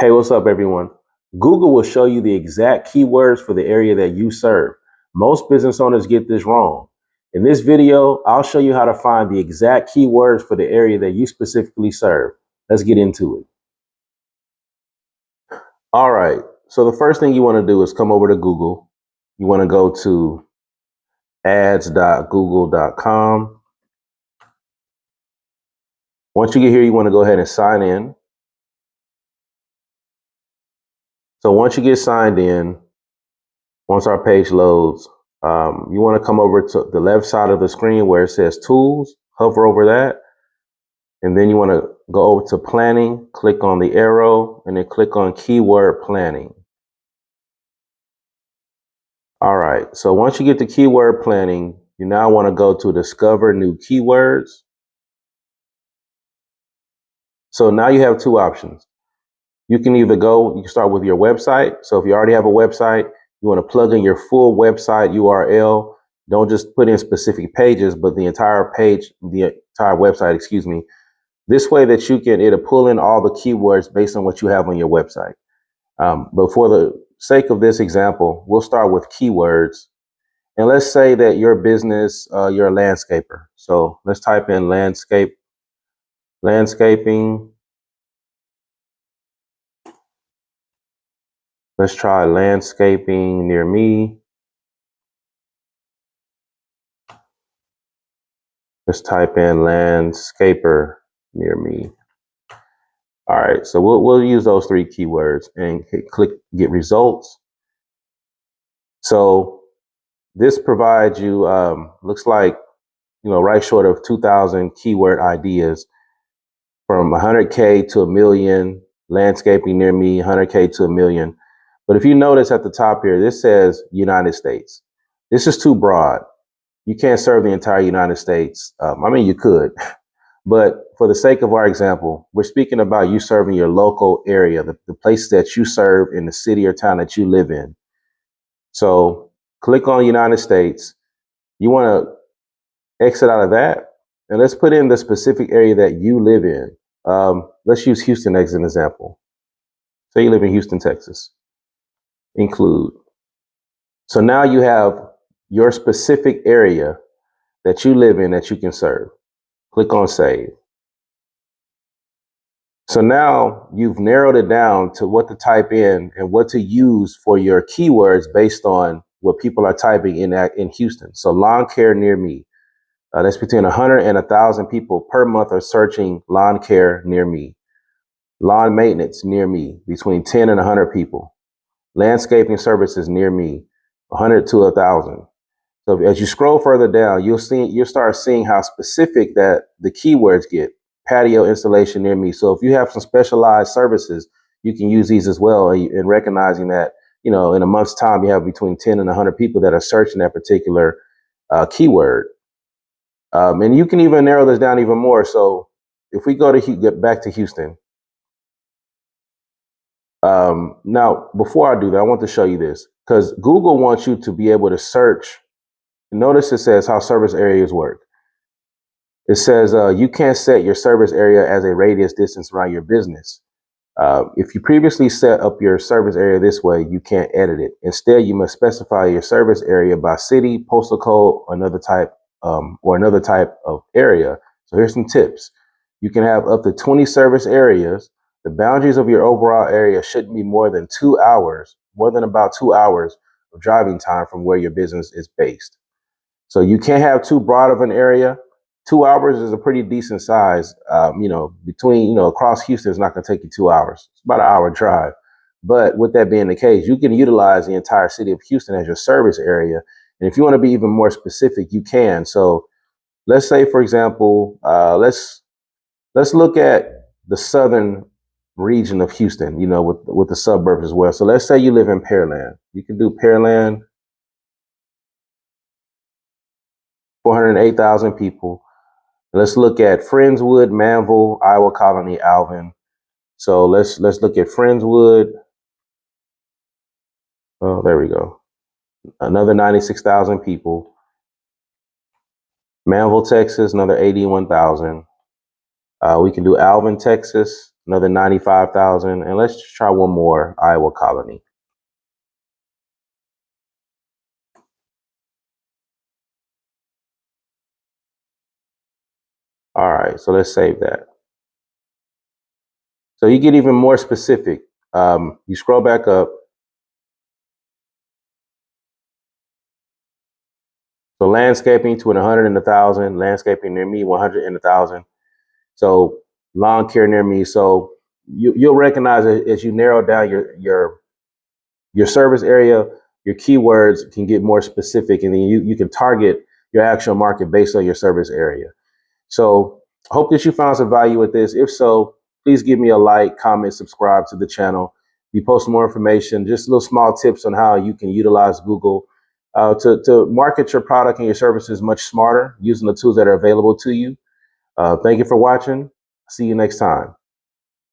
Hey, what's up, everyone? Google will show you the exact keywords for the area that you serve. Most business owners get this wrong. In this video, I'll show you how to find the exact keywords for the area that you specifically serve. Let's get into it. All right. So the first thing you want to do is come over to Google. You want to go to ads.google.com. Once you get here, you want to go ahead and sign in. So once you get signed in, once our page loads, you want to come over to the left side of the screen where it says tools, hover over that. And then you want to go over to planning, click on the arrow, and then click on keyword planning. All right. So once you get to keyword planning, you now want to go to discover new keywords. So now you have two options. You can start with your website. So if you already have a website, you want to plug in your full website URL. Don't just put in specific pages, but the entire website, excuse me. This way that it'll pull in all the keywords based on what you have on your website. But for the sake of this example, we'll start with keywords. And let's say that your business, you're a landscaper. So let's type in landscaping. Let's try landscaping near me. Let's type in landscaper near me. All right, so we'll use those three keywords and click get results. So this provides you, looks like, right short of 2,000 keyword ideas from 100K to 1 million, landscaping near me, 100K to 1 million. But if you notice at the top here, this says United States. This is too broad. You can't serve the entire United States. You could, but for the sake of our example, we're speaking about you serving your local area, the place that you serve in the city or town that you live in. So click on United States. You want to exit out of that, and let's put in the specific area that you live in. Let's use Houston as an example. Say you live in Houston, Texas. Include. So now you have your specific area that you live in that you can serve. Click on save. So now you've narrowed it down to what to type in and what to use for your keywords based on what people are typing in Houston. So lawn care near me. That's between 100 and 1,000 people per month are searching lawn care near me. Lawn maintenance near me, between 10 and 100 people. Landscaping services near me, 100 to 1,000. So as you scroll further down, you'll start seeing how specific that the keywords get. Patio installation near me. So if you have some specialized services, you can use these as well. And recognizing that, in a month's time, you have between 10 and 100 people that are searching that particular keyword. And you can even narrow this down even more. So if we get back to Houston. Now, before I do that, I want to show you this because Google wants you to be able to search. Notice it says how service areas work. It says you can't set your service area as a radius distance around your business. If you previously set up your service area this way, you can't edit it. Instead, you must specify your service area by city, postal code, or another type of area. So here's some tips. You can have up to 20 service areas. The boundaries of your overall area shouldn't be more than about 2 hours of driving time from where your business is based. So you can't have too broad of an area. 2 hours is a pretty decent size. Across Houston, it's not going to take you 2 hours. It's about an hour drive. But with that being the case, you can utilize the entire city of Houston as your service area. And if you want to be even more specific, you can. So let's say, for example, let's look at the southern region of Houston, with the suburbs as well. So let's say you live in Pearland. You can do Pearland, 408,000 people. Let's look at Friendswood, Manville, Iowa Colony, Alvin. So let's look at Friendswood. Oh, there we go. Another 96,000 people. Manville, Texas, another 81,000. We can do Alvin, Texas. another 95,000. And let's just try one more, Iowa Colony. All right, so let's save that. So you get even more specific. You scroll back up. So landscaping to 100 and 1,000, landscaping near me 100 and 1,000. So lawn care near me. So you'll recognize it as you narrow down your service area, your keywords can get more specific, and then you can target your actual market based on your service area. So I hope that you found some value with this. If so, please give me a like, comment, subscribe to the channel. We post more information, just little small tips on how you can utilize Google to market your product and your services much smarter using the tools that are available to you. Thank you for watching. See you next time.